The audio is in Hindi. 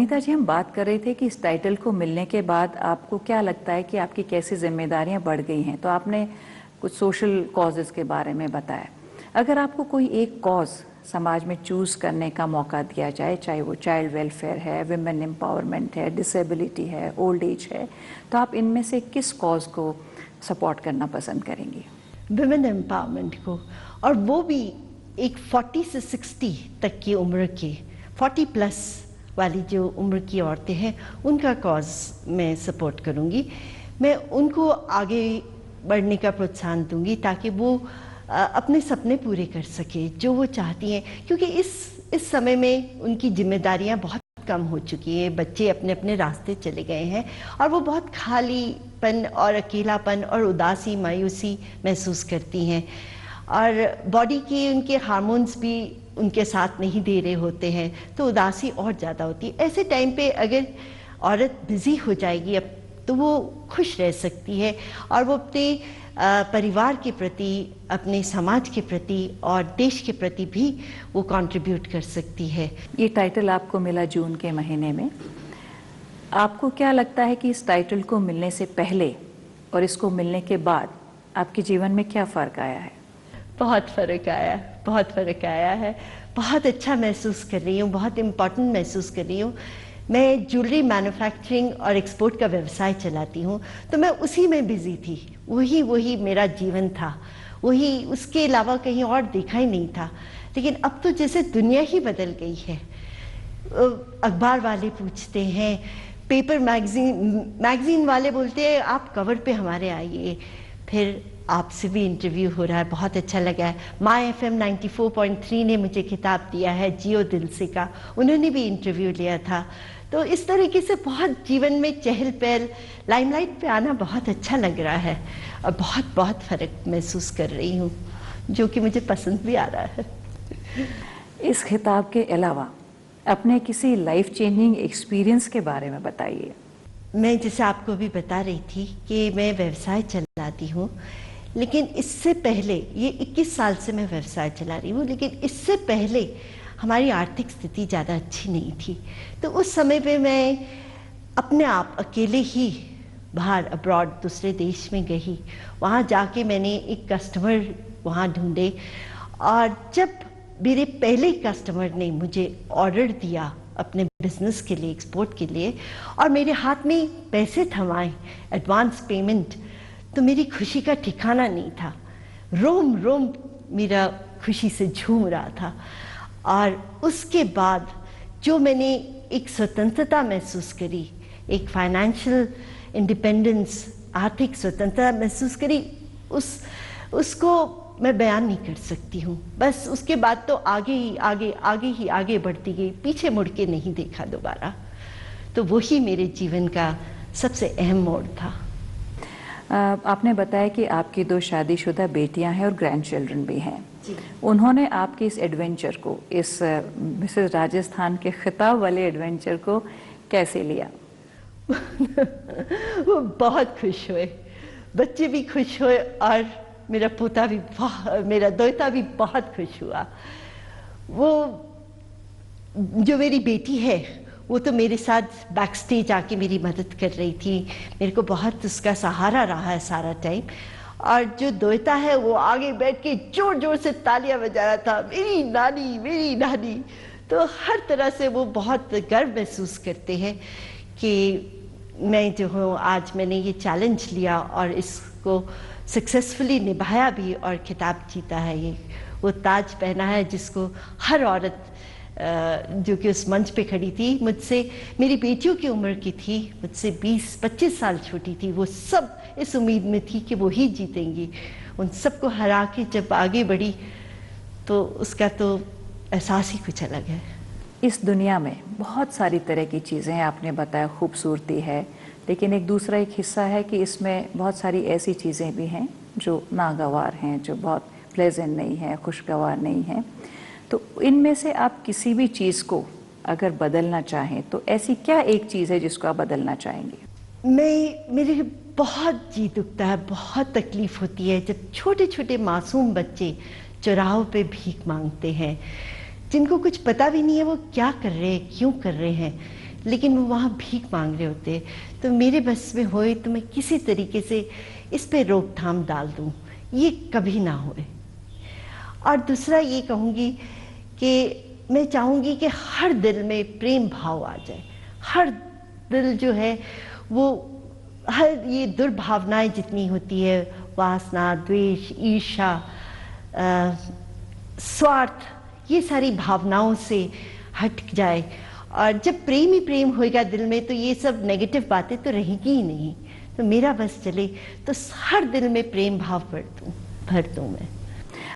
अनीता जी, हम बात कर रहे थे कि इस टाइटल को मिलने के बाद आपको क्या लगता है कि आपकी कैसी जिम्मेदारियां बढ़ गई हैं। तो आपने कुछ सोशल कॉजेज़ के बारे में बताया। अगर आपको कोई एक कॉज समाज में चूज़ करने का मौका दिया जाए, चाहे वो चाइल्ड वेलफेयर है, विमेन एम्पावरमेंट है, डिसेबिलिटी है, ओल्ड एज है, तो आप इनमें से किस कॉज को सपोर्ट करना पसंद करेंगी? विमेन एम्पावरमेंट को, और वो भी एक 40 से 60 तक की उम्र के 40 प्लस वाली जो उम्र की औरतें हैं उनका कॉज मैं सपोर्ट करूँगी। मैं उनको आगे बढ़ने का प्रोत्साहन दूंगी ताकि वो अपने सपने पूरे कर सके जो वो चाहती हैं, क्योंकि इस समय में उनकी जिम्मेदारियां बहुत कम हो चुकी हैं। बच्चे अपने अपने रास्ते चले गए हैं और वो बहुत खालीपन और अकेलापन और उदासी मायूसी महसूस करती हैं, और बॉडी के उनके हार्मोन्स भी उनके साथ नहीं दे रहे होते हैं, तो उदासी और ज़्यादा होती है। ऐसे टाइम पे अगर औरत बिजी हो जाएगी अब, तो वो खुश रह सकती है और वो अपने परिवार के प्रति, अपने समाज के प्रति और देश के प्रति भी वो कंट्रीब्यूट कर सकती है। ये टाइटल आपको मिला जून के महीने में। आपको क्या लगता है कि इस टाइटल को मिलने से पहले और इसको मिलने के बाद आपके जीवन में क्या फ़र्क आया है? बहुत फ़र्क आया, बहुत फ़र्क आया है। बहुत अच्छा महसूस कर रही हूँ, बहुत इम्पोर्टेंट महसूस कर रही हूँ। मैं ज्वेलरी मैन्युफैक्चरिंग और एक्सपोर्ट का व्यवसाय चलाती हूँ, तो मैं उसी में बिजी थी। वही मेरा जीवन था, वही, उसके अलावा कहीं और देखा ही नहीं था। लेकिन अब तो जैसे दुनिया ही बदल गई है। अखबार वाले पूछते हैं, पेपर मैगजीन वाले बोलते हैं आप कवर पे हमारे आइए। फिर आपसे भी इंटरव्यू हो रहा है, बहुत अच्छा लगा है। माय FM 94.3 ने मुझे खिताब दिया है, जियो दिल से का, उन्होंने भी इंटरव्यू लिया था। तो इस तरीके से बहुत जीवन में चहल पहल, लाइमलाइट पे आना बहुत अच्छा लग रहा है और बहुत फ़र्क महसूस कर रही हूँ, जो कि मुझे पसंद भी आ रहा है। इस खिताब के अलावा अपने किसी लाइफ चेंजिंग एक्सपीरियंस के बारे में बताइए। मैं जैसे आपको भी बता रही थी कि मैं व्यवसाय चलाती हूँ, लेकिन इससे पहले, ये 21 साल से मैं व्यवसाय चला रही हूँ, लेकिन इससे पहले हमारी आर्थिक स्थिति ज़्यादा अच्छी नहीं थी। तो उस समय पे मैं अपने आप अकेले ही बाहर अब्रॉड दूसरे देश में गई। वहाँ जाके मैंने एक कस्टमर वहाँ ढूंढे, और जब मेरे पहले कस्टमर ने मुझे ऑर्डर दिया अपने बिजनेस के लिए, एक्सपोर्ट के लिए, और मेरे हाथ में पैसे थमाए, एडवांस पेमेंट, तो मेरी खुशी का ठिकाना नहीं था। रोम रोम मेरा खुशी से झूम रहा था। और उसके बाद जो मैंने एक स्वतंत्रता महसूस करी, एक फाइनेंशियल इंडिपेंडेंस, आर्थिक स्वतंत्रता महसूस करी, उसको मैं बयान नहीं कर सकती हूँ। बस उसके बाद तो आगे बढ़ती गई, पीछे मुड़ के नहीं देखा दोबारा। तो वही मेरे जीवन का सबसे अहम मोड़ था। आपने बताया कि आपकी 2 शादीशुदा बेटियां हैं और ग्रैंड चिल्ड्रन भी हैं। जी। उन्होंने आपके इस एडवेंचर को, इस मिसेस राजस्थान के खिताब वाले एडवेंचर को कैसे लिया? वो बहुत खुश हुए, बच्चे भी खुश हुए, और मेरा पोता भी, मेरा दोता भी बहुत खुश हुआ। वो जो मेरी बेटी है वो तो मेरे साथ बैक स्टेज आके मेरी मदद कर रही थी, मेरे को बहुत उसका सहारा रहा है सारा टाइम। और जो दोता है वो आगे बैठ के जोर जोर से तालियां बजा रहा था, मेरी नानी, मेरी नानी। तो हर तरह से वो बहुत गर्व महसूस करते हैं कि मैं जो हूँ, आज मैंने ये चैलेंज लिया और इसको सक्सेसफुली निभाया भी और खिताब जीता है। ये वो ताज पहना है जिसको हर औरत जो कि उस मंच पे खड़ी थी, मुझसे, मेरी बेटियों की उम्र की थी, मुझसे 20-25 साल छोटी थी, वो सब इस उम्मीद में थी कि वो ही जीतेंगी। उन सबको हरा के जब आगे बढ़ी तो उसका तो एहसास ही कुछ अलग है। इस दुनिया में बहुत सारी तरह की चीज़ें हैं, आपने बताया खूबसूरती है, लेकिन एक हिस्सा है कि इसमें बहुत सारी ऐसी चीज़ें भी हैं जो नागवार हैं, जो बहुत प्लेजेंट नहीं है, खुशगवार नहीं है। तो इनमें से आप किसी भी चीज़ को अगर बदलना चाहें तो ऐसी क्या एक चीज़ है जिसको आप बदलना चाहेंगे? मेरे बहुत जी दुखता है, बहुत तकलीफ होती है जब छोटे छोटे मासूम बच्चे चौराहों पे भीख मांगते हैं, जिनको कुछ पता भी नहीं है वो क्या कर रहे हैं, क्यों कर रहे हैं। लेकिन वो वहाँ भीख मांग रहे होते हैं। तो मेरे बस में होए तो मैं किसी तरीके से इस पे रोकथाम डाल दूं, ये कभी ना होए। और दूसरा ये कहूँगी कि मैं चाहूँगी कि हर दिल में प्रेम भाव आ जाए। हर दिल जो है वो, हर ये दुर्भावनाएं जितनी होती है, वासना, द्वेष, ईर्ष्या, स्वार्थ, ये सारी भावनाओं से हट जाए। और जब प्रेम ही प्रेम होएगा दिल में, तो ये सब नेगेटिव बातें तो रहेगी ही नहीं। तो मेरा बस चले तो हर दिल में प्रेम भाव भर दूं मैं।